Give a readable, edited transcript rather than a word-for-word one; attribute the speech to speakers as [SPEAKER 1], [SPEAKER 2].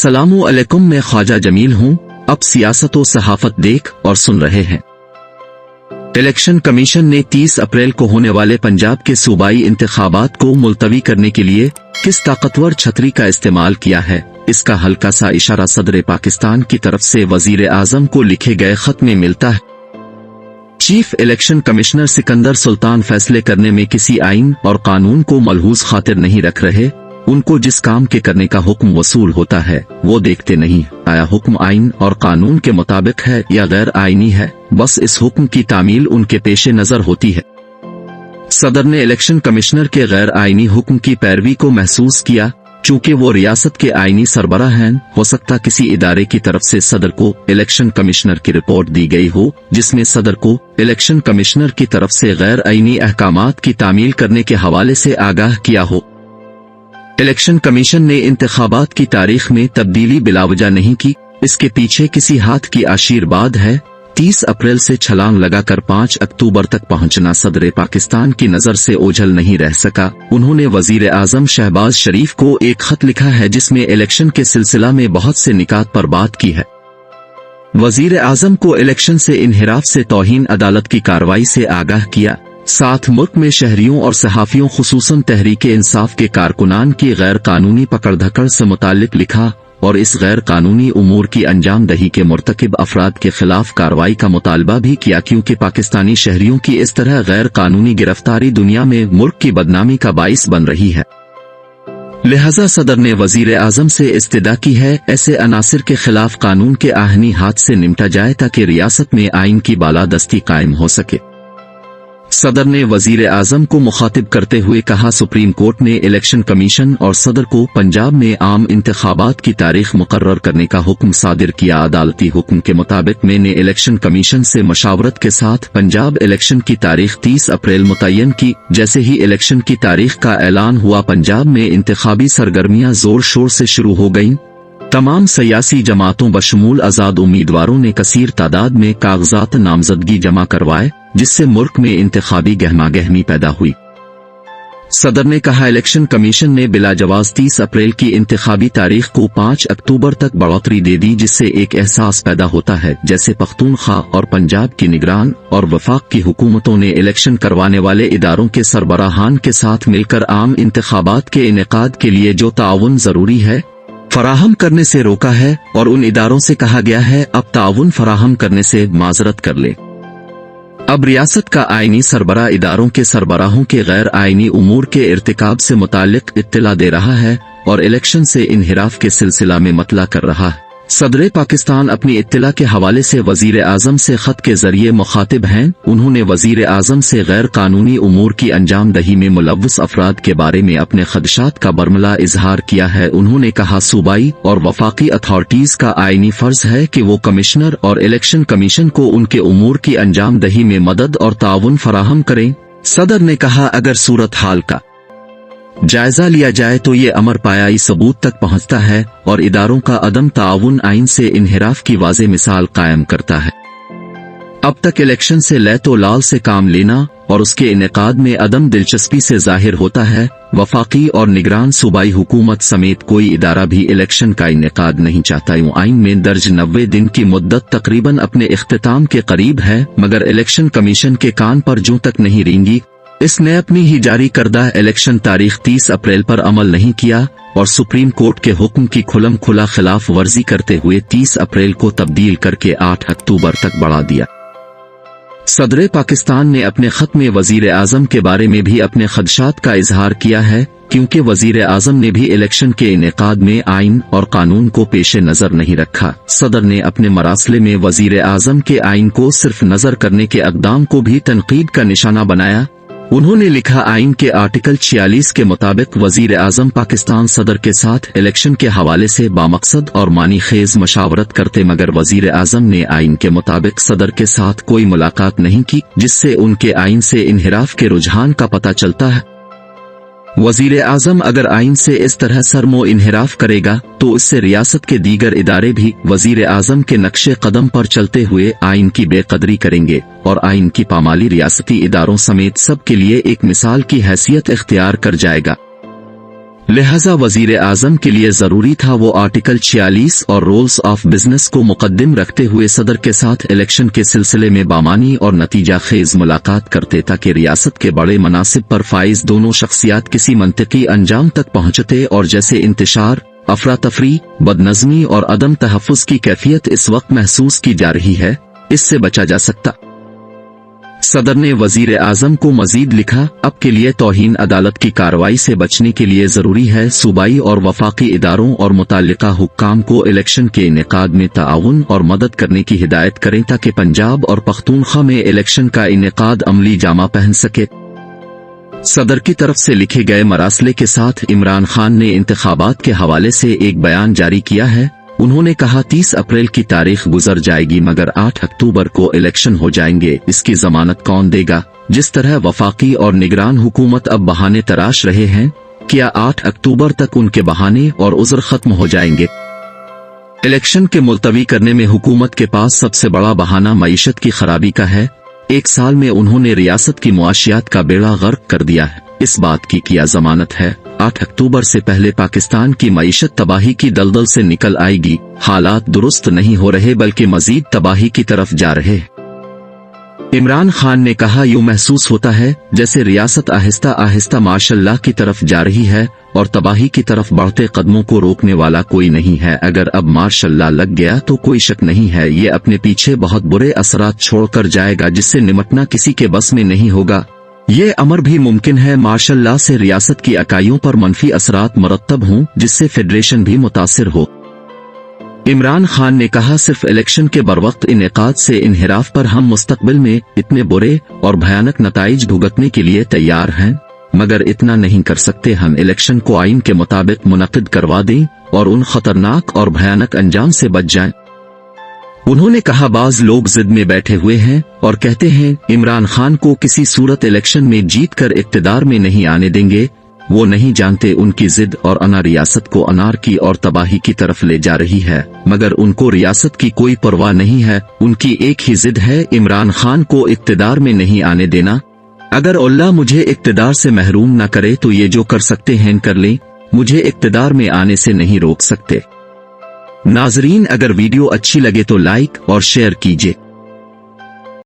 [SPEAKER 1] अस्सलामु अलैकुम, मैं ख्वाजा जमील हूं। अब सियासत व सहाफत देख और सुन रहे हैं। इलेक्शन कमीशन ने 30 अप्रैल को होने वाले पंजाब के सूबाई इंतखाबात को मुलतवी करने के लिए किस ताकतवर छतरी का इस्तेमाल किया है, इसका हल्का सा इशारा सदर पाकिस्तान की तरफ से वजीर आजम को लिखे गए खत में मिलता है। Chief election commissioner Sikandar Sultan फैसले करने में किसी आइन और कानून को मलहूज खातिर नहीं रख रहे। उनको जिस काम के करने का हुक्म वसूल होता है वो देखते नहीं आया हुक्म आइन और कानून के मुताबिक है या गैर आइनी है, बस इस हुक्म की तामील उनके पेशे नजर होती है। सदर ने इलेक्शन कमिश्नर के गैर आइनी हुक्म की पैरवी को महसूस किया। चूंकि वो रियासत के आइनी सरबराह हैं, हो सकता किसी इदारे की तरफ से सदर को इलेक्शन कमिश्नर की रिपोर्ट दी गई हो जिसमें सदर को इलेक्शन कमिश्नर की तरफ से गैर आइनी अहकामात की तामील करने के हवाले से आगाह किया हो। इलेक्शन कमीशन ने इंतखाबात की तारीख में तब्दीली बिलावजह नहीं की। इसके पीछे किसी हाथ की आशीर्वाद है। 30 अप्रैल से छलांग लगाकर 5 अक्टूबर तक पहुंचना सदर पाकिस्तान की नजर से ओझल नहीं रह सका। उन्होंने वजीर आजम शहबाज शरीफ को एक खत लिखा है जिसमें इलेक्शन के सिलसिला में बहुत से निकात पर बात की है। वजीर आजम को इलेक्शन से इन्हिराफ से तौहीन अदालत की कार्रवाई से आगाह किया। साथ मुल्क में शहरियों और सहाफियों खुसूसन तहरीके इंसाफ के कारकुनान की गैर कानूनी पकड़-धकड़ से मुताल्लिक लिखा और इस गैर कानूनी उमूर की अंजाम दही के मुर्तकिब अफराद के खिलाफ कार्रवाई का मुतालबा भी किया, क्योंकि पाकिस्तानी शहरियों की इस तरह गैर कानूनी गिरफ्तारी दुनिया में मुल्क की बदनामी का बाइस बन रही है। लिहाजा सदर ने वजीर आजम से इस्तिदा की है ऐसे अनासिर के खिलाफ कानून के आहनी हाथ से निपटा जाए ताकि रियासत में आइन की बालादस्ती कायम हो सके। सदर ने वजीर आजम को मुखातिब करते हुए कहा, सुप्रीम कोर्ट ने इलेक्शन कमीशन और सदर को पंजाब में आम इंतखाबात की तारीख मुकर्रर करने का हुक्म सादिर किया। अदालती हुक्म के मुताबिक मैंने इलेक्शन कमीशन से मशावरत के साथ पंजाब इलेक्शन की तारीख 30 अप्रैल मुतय्यन की। जैसे ही इलेक्शन की तारीख का ऐलान हुआ, पंजाब में इंतखाबी सरगर्मियां जोर शोर से शुरू हो गईं। तमाम सियासी जमातों बशमूल आजाद उम्मीदवारों ने कसीर तादाद में कागजात नामजदगी जमा करवाए, जिससे मुल्क में इंतखाबी गहमागहमी पैदा हुई। सदर ने कहा, इलेक्शन कमीशन ने बिलाजवाज 30 अप्रैल की इंतखाबी तारीख को 5 अक्टूबर तक बढ़ोतरी दे दी, जिससे एक एहसास पैदा होता है जैसे पख्तूनख्वा और पंजाब की निगरान और वफाक की हुकूमतों ने इलेक्शन करवाने वाले इदारों के सरबराहान के साथ मिलकर आम इंतखाबात के इनेकाद के लिए जो ताउन जरूरी है फराहम करने से रोका है और उन इदारों से कहा गया है अब ताउन फराहम करने से माजरत कर ले। अब रियासत का आईनी सरबराह इदारों के सरबराहों के गैर आईनी उमूर के इर्तिकाब से मुताल्लिक इत्तला दे रहा है और इलेक्शन से इन्हिराफ के सिलसिला में मतला कर रहा है। सदर पाकिस्तान अपनी इत्तला के हवाले से वजीर आजम से खत के जरिए मुखातिब हैं। उन्होंने वजीर आजम से गैर कानूनी उमूर की अंजाम दही में मुलव्वस अफराद के बारे में अपने खदशात का बरमला इजहार किया है। उन्होंने कहा, सूबाई और वफाकी अथॉरिटीज का आईनी फर्ज है कि वो कमिश्नर और इलेक्शन कमीशन को उनके उमूर की अंजाम दही में मदद और ताउन फराहम करें। सदर ने कहा, अगर सूरत हाल का जायजा लिया जाए तो ये अमर पायाई सबूत तक पहुंचता है और इदारों का अदम ताउन आइन से इन्हिराफ की वाज़े मिसाल कायम करता है। अब तक इलेक्शन से लैतो लाल से काम लेना और उसके इनेकाद में अदम दिलचस्पी से जाहिर होता है। वफाकी और निगरान सूबाई हुकूमत समेत कोई इदारा भी इलेक्शन का इनेकाद नहीं चाहता। यूं आइन में दर्ज 90 दिन की मुद्दत तकरीबन अपने इख्तिताम के करीब है, मगर इलेक्शन कमीशन के कान पर जूं तक नहीं रेंगी। इसने अपनी ही जारी करदा इलेक्शन तारीख 30 अप्रैल पर अमल नहीं किया और सुप्रीम कोर्ट के हुक्म की खुलम खुला खिलाफ वर्जी करते हुए 30 अप्रैल को तब्दील करके 8 अक्टूबर तक बढ़ा दिया। सदर पाकिस्तान ने अपने खत में वजीर आजम के बारे में भी अपने खदशात का इजहार किया है, क्योंकि वजीर आजम ने भी इलेक्शन के इनेकाद में आइन और कानून को पेशे नजर नहीं रखा। सदर ने अपने मरासले में वजीर आजम के आइन को सिर्फ नजर करने के अक़दाम को भी तनकीद का निशाना बनाया। उन्होंने लिखा, आइन के आर्टिकल 46 के मुताबिक वजीर आजम पाकिस्तान सदर के साथ इलेक्शन के हवाले से बामकसद और मानी खेज मशावरत करते, मगर वजीर आजम ने आइन के मुताबिक सदर के साथ कोई मुलाकात नहीं की, जिससे उनके आइन से इन्हिराफ के रुझान का पता चलता है। वजीर आजम अगर आइन से इस तरह सरमो इन्हिराफ करेगा तो इससे रियासत के दीगर इदारे भी वजीर आजम के नक्शे कदम पर चलते हुए आइन की बेकदरी करेंगे और आइन की पामाली रियासती इदारों समेत सब के लिए एक मिसाल की हैसियत इख्तियार कर जाएगा। लिहाजा वजीर आजम के लिए जरूरी था वो आर्टिकल 46 और रूल्स ऑफ बिजनेस को मुकद्दम रखते हुए सदर के साथ इलेक्शन के सिलसिले में बामानी और नतीजा खेज मुलाकात करते ताकि रियासत के बड़े मनासिब पर फाइज दोनों शख्सियात किसी मंतकी अंजाम तक पहुंचते और जैसे इंतशार, अफरा तफरी, बदनज़मी और अदम तहफ़्फ़ुज़ की कैफियत इस वक्त महसूस की जा रही है, इससे बचा जा सकता। सदर ने वजीर आजम को मजीद लिखा, अब के लिए तौहीन अदालत की कार्रवाई से बचने के लिए जरूरी है सूबाई और वफाकी इदारों और मुताल्लिका हुक्काम को इलेक्शन के इनेकाद में ताउन और मदद करने की हिदायत करें ताकि पंजाब और पख्तूनख्वा में इलेक्शन का इनेकाद अमली जामा पहन सके। सदर की तरफ से लिखे गए मरासले के साथ इमरान खान ने इंतखाबात के हवाले से एक बयान जारी किया है। उन्होंने कहा 30 अप्रैल की तारीख गुजर जाएगी मगर 8 अक्टूबर को इलेक्शन हो जाएंगे, इसकी जमानत कौन देगा? जिस तरह वफाकी और निगरान हुकूमत अब बहाने तराश रहे हैं, क्या 8 अक्टूबर तक उनके बहाने और उज़्र खत्म हो जाएंगे? इलेक्शन के मुलतवी करने में हुकूमत के पास सबसे बड़ा बहाना मईशत की खराबी का है। एक साल में उन्होंने रियासत की मुआशियात का बेड़ा गर्क कर दिया है, इस बात की क्या जमानत है 8 अक्टूबर से पहले पाकिस्तान की मईशत तबाही की दलदल से निकल आएगी? हालात दुरुस्त नहीं हो रहे बल्कि मजीद तबाही की तरफ जा रहे। इमरान खान ने कहा, यूं महसूस होता है जैसे रियासत आहिस्ता आहिस्ता माशाल्लाह की तरफ जा रही है और तबाही की तरफ बढ़ते कदमों को रोकने वाला कोई नहीं है। अगर अब माशाल्लाह लग गया तो कोई शक नहीं है ये अपने पीछे बहुत बुरे असरात छोड़कर जाएगा जिससे निमटना किसी के बस में नहीं होगा। ये अमर भी मुमकिन है माशाल्लाह से रियासत की इकाइयों पर मनफी असरात मरतब हों जिससे फेडरेशन भी मुतासिर हो। इमरान खान ने कहा, सिर्फ इलेक्शन के बरवक्त इनेकाद से इन्हिराफ पर हम मुस्तकबिल में इतने बुरे और भयानक नताइज भुगतने के लिए तैयार हैं, मगर इतना नहीं कर सकते हम इलेक्शन को आइन के मुताबिक मुनक़िद करवा दें और उन खतरनाक और भयानक अंजाम से बच जाएं। उन्होंने कहा, बाज लोग जिद में बैठे हुए हैं और कहते हैं इमरान खान को किसी सूरत इलेक्शन में जीत कर इक़्तिदार में नहीं आने देंगे। वो नहीं जानते उनकी जिद और अना रियासत को अनारकी और तबाही की तरफ ले जा रही है, मगर उनको रियासत की कोई परवाह नहीं है। उनकी एक ही जिद है, इमरान खान को इक़्तिदार में नहीं आने देना। अगर अल्लाह मुझे इक़्तिदार से महरूम न करे तो ये जो कर सकते हैं कर लें, मुझे इक़्तिदार में आने से नहीं रोक सकते। नाजरीन, अगर वीडियो अच्छी लगे तो लाइक और शेयर कीजिए।